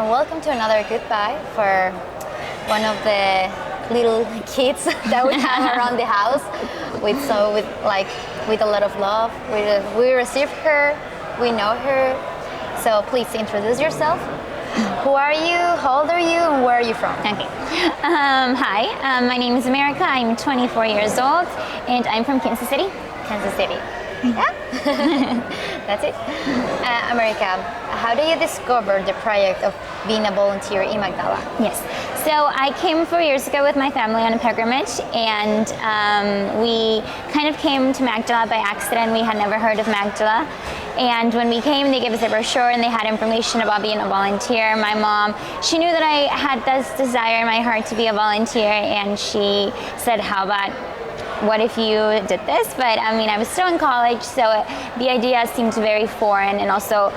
and welcome to another goodbye for one of the little kids that we have around the house. With a lot of love. We received her, we know her. So please introduce yourself. Who are you? How old are you? And where are you from? Okay. Hi. My name is America. I'm 24 years old, and I'm from Kansas City. Kansas City. Yeah. That's it. America, how did you discover the project of being a volunteer in Magdala? Yes. So I came 4 years ago with my family on a pilgrimage, and we kind of came to Magdala by accident. We had never heard of Magdala. And when we came, they gave us a brochure and they had information about being a volunteer. My mom, she knew that I had this desire in my heart to be a volunteer, and she said, how about, what if you did this? But I mean, I was still in college, so the idea seemed very foreign, and also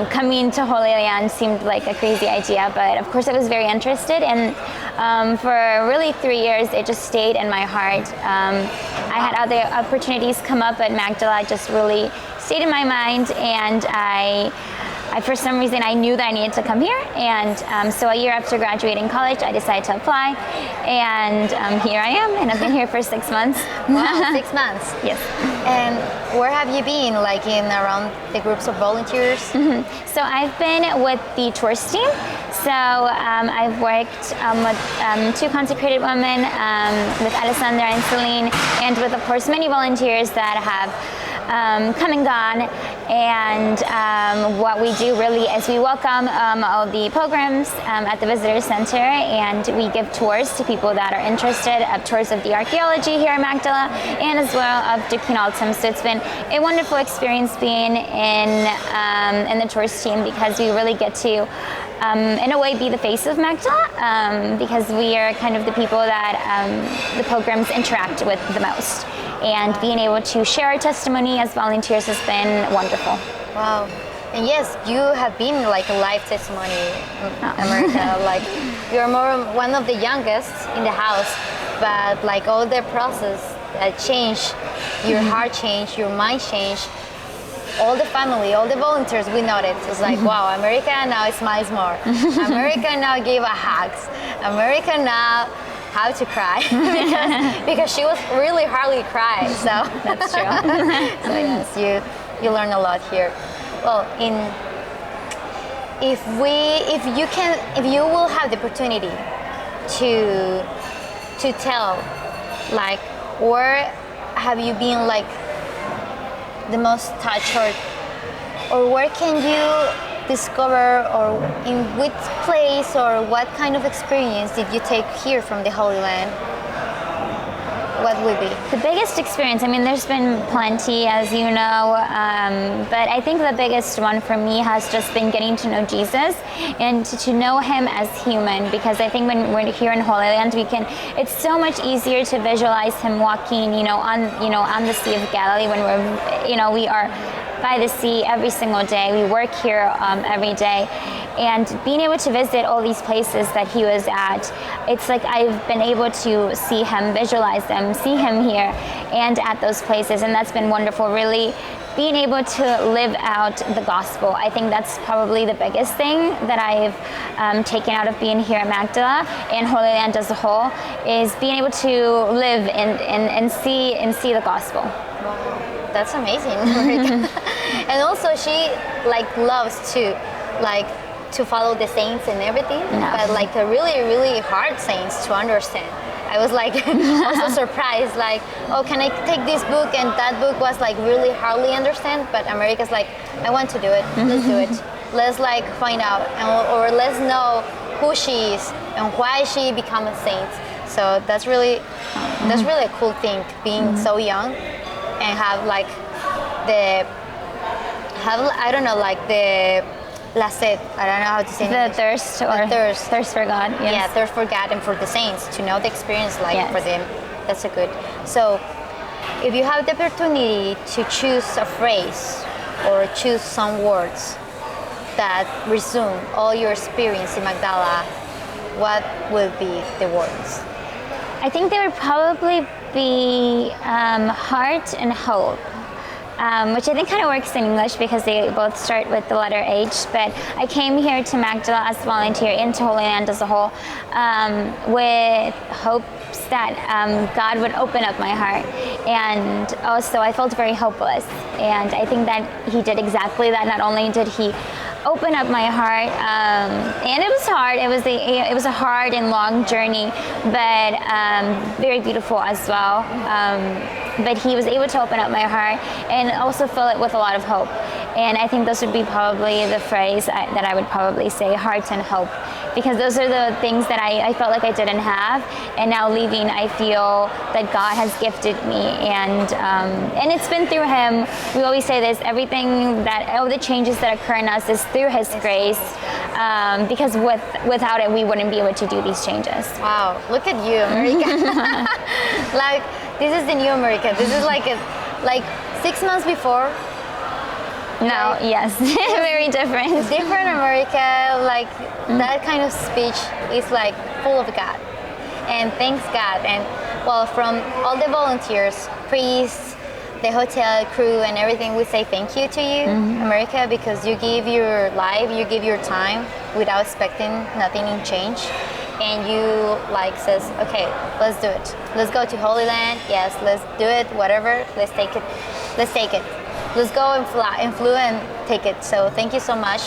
coming to Holy Land seemed like a crazy idea. But of course I was very interested, and for really 3 years it just stayed in my heart. I had other opportunities come up, but Magdala just really stayed in my mind, and I for some reason I knew that I needed to come here, and so a year after graduating college I decided to apply, and here I am, and I've been here for 6 months. Wow, 6 months. Yes. And where have you been, like in around the groups of volunteers? Mm-hmm. So I've been with the tours team. So I've worked with 2 consecrated women, with Alessandra and Celine, and with, of course, many volunteers that have come and gone. And what we do really is we welcome all the pilgrims at the visitor center, and we give tours to people that are interested, tours of the archaeology here in Magdala, and as well of Duquesne Altum. So it's been a wonderful experience being in the tours team, because we really get to in a way be the face of Magdala, because we are kind of the people that the pilgrims interact with the most. And being able to share our testimony as volunteers has been wonderful. Wow. And yes, you have been like a life testimony, America. Like, you're one of the youngest in the house, but like all the process changed, your heart changed, your mind changed. All the family, all the volunteers, we noticed. It's like, wow, America now smiles more. America now give a hugs. America now how to cry because she was really hardly cry. So that's true. So yes, you learn a lot here. Well, if you will have the opportunity to tell, like, where have you been like the most touched, or where can you discover, or in which place, or what kind of experience did you take here from the Holy Land? What would be? The biggest experience, I mean, there's been plenty, as you know, but I think the biggest one for me has just been getting to know Jesus and to know him as human, because I think when we're here in Holy Land, it's so much easier to visualize him walking, on the Sea of Galilee, when we are by the sea every single day. We work here every day, and being able to visit all these places that he was at, it's like I've been able to see him, visualize them, see him here and at those places, and that's been wonderful. Really being able to live out the gospel, I think that's probably the biggest thing that I've taken out of being here at Magdala and Holy Land as a whole, is being able to live and see the gospel. Wow, that's amazing. And also she loves to follow the saints and everything, but like a really, really hard saints to understand. I was like also surprised, like, oh, can I take this book? And that book was like really hardly understand, but America's like, I want to do it. Let's do it. Let's like find out, or let's know who she is and why she became a saint. So that's really a cool thing, being so young and have la sed, I don't know how to say it. The thirst, or thirst for God. Yes. Yeah, thirst for God and for the saints, to know the experience yes. for them. That's a good. So if you have the opportunity to choose a phrase or choose some words that resume all your experience in Magdala, what will be the words? I think they would probably be heart and hope. which I think kind of works in English because they both start with the letter H. But I came here to Magdala as a volunteer, into Holy Land as a whole, with hopes that God would open up my heart. And also I felt very hopeless. And I think that He did exactly that. Not only did He open up my heart, and it was hard. It was a hard and long journey, but very beautiful as well. But He was able to open up my heart and also fill it with a lot of hope. And I think those would be probably the phrase that I would probably say, heart and hope, because those are the things that I felt like I didn't have, and now leaving, I feel that God has gifted me, and it's been through Him. We always say this: all the changes that occur in us is through His grace, because without it, we wouldn't be able to do these changes. Wow, look at you, America! Like, this is the new America. This is like 6 months before. No, yes, very different. Different America, like that kind of speech is like full of God. And thanks God. And well, from all the volunteers, priests, the hotel crew and everything, we say thank you to you, America, because you give your life, you give your time without expecting nothing in change. And you like says, okay, let's do it. Let's go to Holy Land. Yes, let's do it, whatever. Let's take it. Let's take it. Let's go and flew and take it. So thank you so much.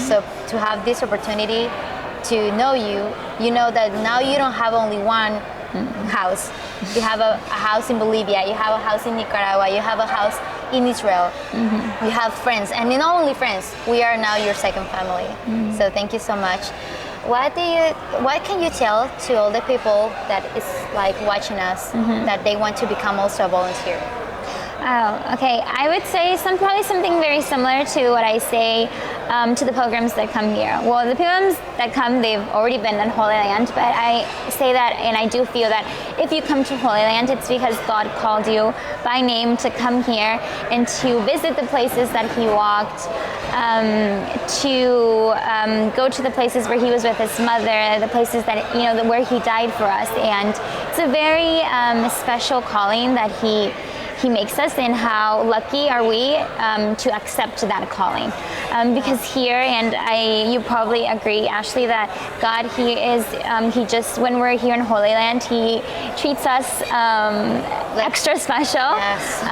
So to have this opportunity to know you, you know that now you don't have only one house. You have a house in Bolivia, you have a house in Nicaragua, you have a house in Israel. You have friends, and not only friends, we are now your second family. So thank you so much. What can you tell to all the people that is like watching us that they want to become also a volunteer? Oh, okay. I would say probably something very similar to what I say to the pilgrims that come here. Well, the pilgrims that come, they've already been in Holy Land, but I say that, and I do feel that if you come to Holy Land, it's because God called you by name to come here and to visit the places that He walked, to go to the places where He was with His mother, the places that, where He died for us. And it's a very special calling that He makes us, and how lucky are we to accept that calling, because here, and you probably agree, Ashley, that God, He just, when we're here in Holy Land, He treats us extra special. Yes.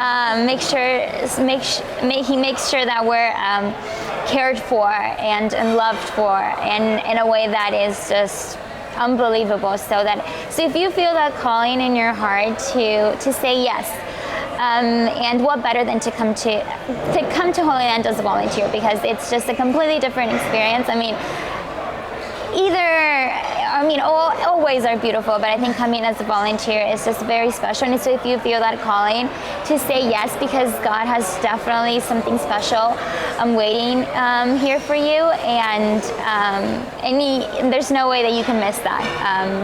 He makes sure that we're cared for and loved for, and in a way that is just unbelievable. So if you feel that calling in your heart to say yes. And what better than to come to Holy Land as a volunteer, because it's just a completely different experience. All ways are beautiful, but I think coming as a volunteer is just very special. And so if you feel that calling, to say yes, because God has definitely something special waiting here for you, and there's no way that you can miss that,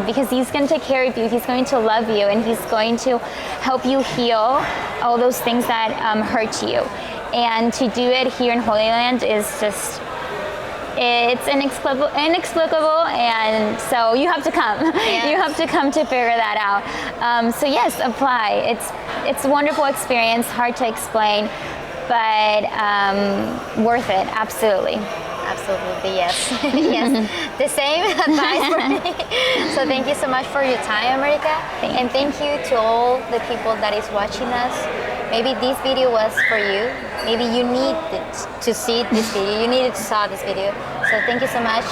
because He's going to take care of you, He's going to love you, and He's going to help you heal all those things that hurt you. And to do it here in Holy Land is just, it's inexplicable, and so you have to come. Yes. You have to come to figure that out. So yes, apply. It's a wonderful experience, hard to explain, but worth it, absolutely. Absolutely, yes. Yes, the same advice for me. So thank you so much for your time, America. And thank you to all the people that is watching us. Maybe this video was for you. Maybe you needed to see this video. You needed to saw this video. So thank you so much.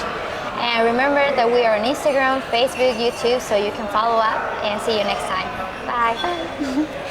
And remember that we are on Instagram, Facebook, YouTube, so you can follow up, and see you next time. Bye.